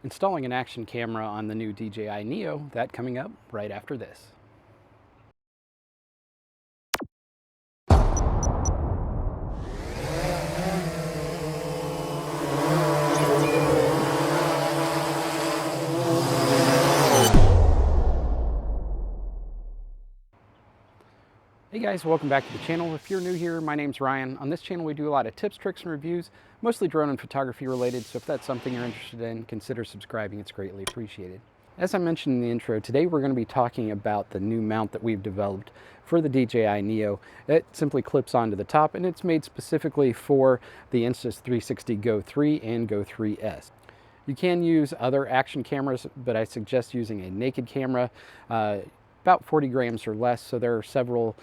Installing an action camera on the new DJI Neo, that coming up right after this. Hey guys, welcome back to the channel. If you're new here, my name's Ryan. On this channel we do a lot of tips, tricks, and reviews, mostly drone and photography related, so if that's something you're interested in, consider subscribing. It's greatly appreciated. As I mentioned in the intro, today we're going to be talking about the new mount that we've developed for the DJI Neo. It simply clips onto the top and it's made specifically for the Insta360 Go 3 and Go 3S. You can use other action cameras, but I suggest using a naked camera. About 40 grams or less, so there are several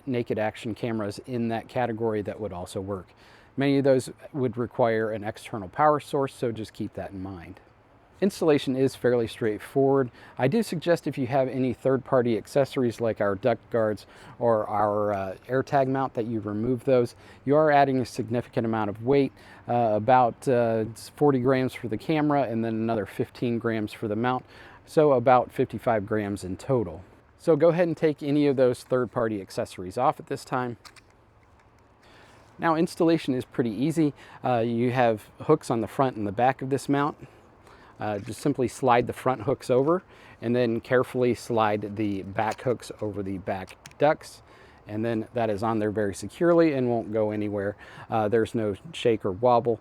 naked action cameras in that category that would also work. Many of those would require an external power source, so just keep that in mind. Installation is fairly straightforward. I do suggest if you have any third-party accessories like our Duct guards or our AirTag mount that you remove those. You are adding a significant amount of weight, about 40 grams for the camera and then another 15 grams for the mount, so about 55 grams in total. So go ahead and take any of those third-party accessories off at this time. Now installation is pretty easy. You have hooks on the front and the back of this mount. Just simply slide the front hooks over and then carefully slide the back hooks over the back ducts. And then that is on there very securely and won't go anywhere. There's no shake or wobble.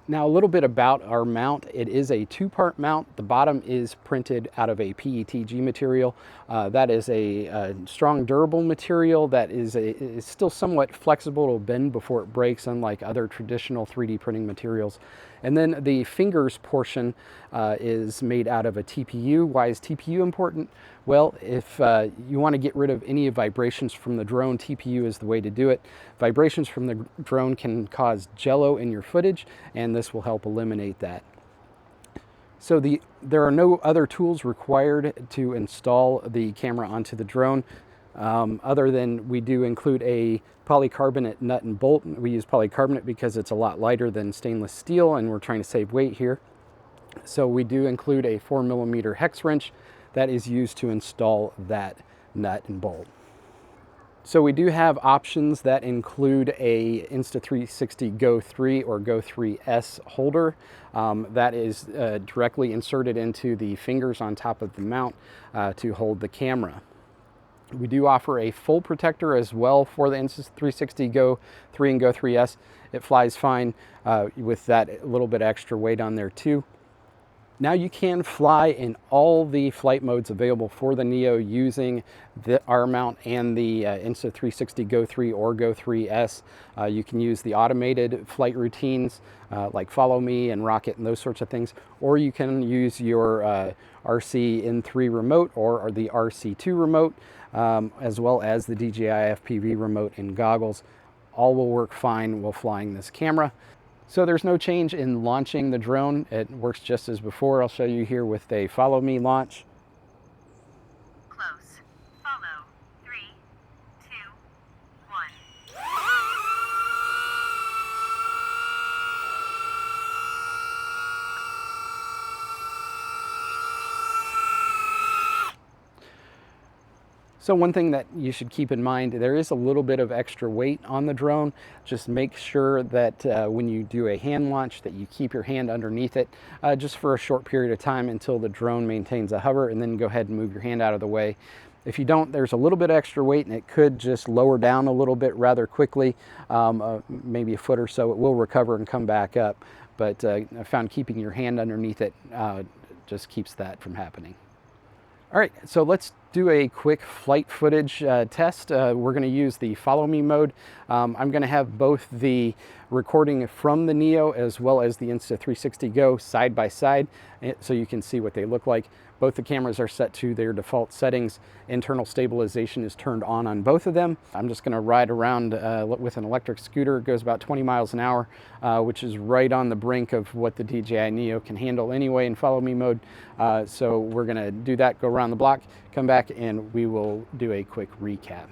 Now a little bit about our mount. It is a two-part mount. The bottom is printed out of a PETG material. That is a strong, durable material that is still somewhat flexible. It'll bend before it breaks, unlike other traditional 3D printing materials. And then the fingers portion is made out of a TPU. Why is TPU important? Well, if you want to get rid of any vibrations from the drone, TPU is the way to do it. Vibrations from the drone can cause jello in your footage, and this will help eliminate that. So there are no other tools required to install the camera onto the drone, other than we do include a polycarbonate nut and bolt. We use polycarbonate because it's a lot lighter than stainless steel, and we're trying to save weight here. So we do include a 4mm hex wrench that is used to install that nut and bolt. So we do have options that include a Insta360 Go 3 or Go 3S holder that is directly inserted into the fingers on top of the mount to hold the camera. We do offer a full protector as well for the Insta360 Go 3 and Go 3S. It flies fine with that little bit extra weight on there too. Now you can fly in all the flight modes available for the Neo using our mount and the Insta360 Go 3 or Go 3S. You can use the automated flight routines like Follow Me and Rocket and those sorts of things, or you can use your RC-N3 remote or the RC2 remote, as well as the DJI FPV remote and goggles. All will work fine while flying this camera. So there's no change in launching the drone. It works just as before. I'll show you here with a Follow Me launch. Close. Follow. 3, 2, 1. So one thing that you should keep in mind, there is a little bit of extra weight on the drone. Just make sure that when you do a hand launch that you keep your hand underneath it just for a short period of time until the drone maintains a hover, and then go ahead and move your hand out of the way. If you don't, there's a little bit extra weight and it could just lower down a little bit rather quickly, maybe a foot or so. It will recover and come back up, but I found keeping your hand underneath it just keeps that from happening. All right, so let's do a quick flight footage test. We're going to use the Follow Me mode. I'm going to have both the recording from the Neo as well as the Insta360 Go side by side so you can see what they look like. Both the cameras are set to their default settings. Internal stabilization is turned on both of them. I'm just going to ride around with an electric scooter. It goes about 20 miles an hour, which is right on the brink of what the DJI Neo can handle anyway in Follow Me mode. So we're going to do that, go around the block, come back, and we will do a quick recap.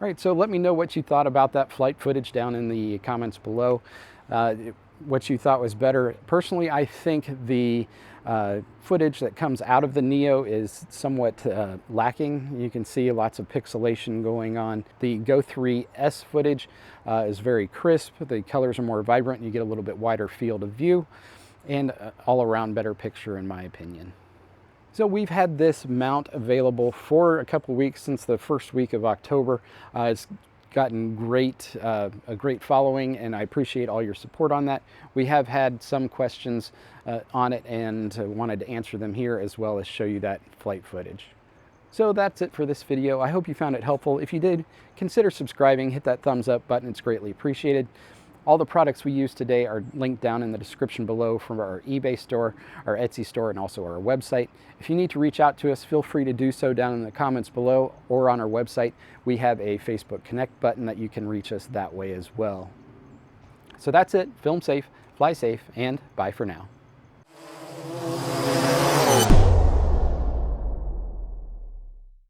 right, so let me know what you thought about that flight footage down in the comments below. What you thought was better. Personally, I think the footage that comes out of the Neo is somewhat lacking. You can see lots of pixelation going on. The Go 3S footage is very crisp. The colors are more vibrant. You get a little bit wider field of view and all around better picture in my opinion. So we've had this mount available for a couple weeks, since the first week of October. It's gotten a great following, and I appreciate all your support on that. We have had some questions on it, and wanted to answer them here as well as show you that flight footage. So that's it for this video. I hope you found it helpful. If you did, consider subscribing, hit that thumbs up button, it's greatly appreciated. All the products we use today are linked down in the description below from our eBay store, our Etsy store, and also our website. If you need to reach out to us, feel free to do so down in the comments below or on our website. We have a Facebook Connect button that you can reach us that way as well. So that's it. Film safe, fly safe, and bye for now.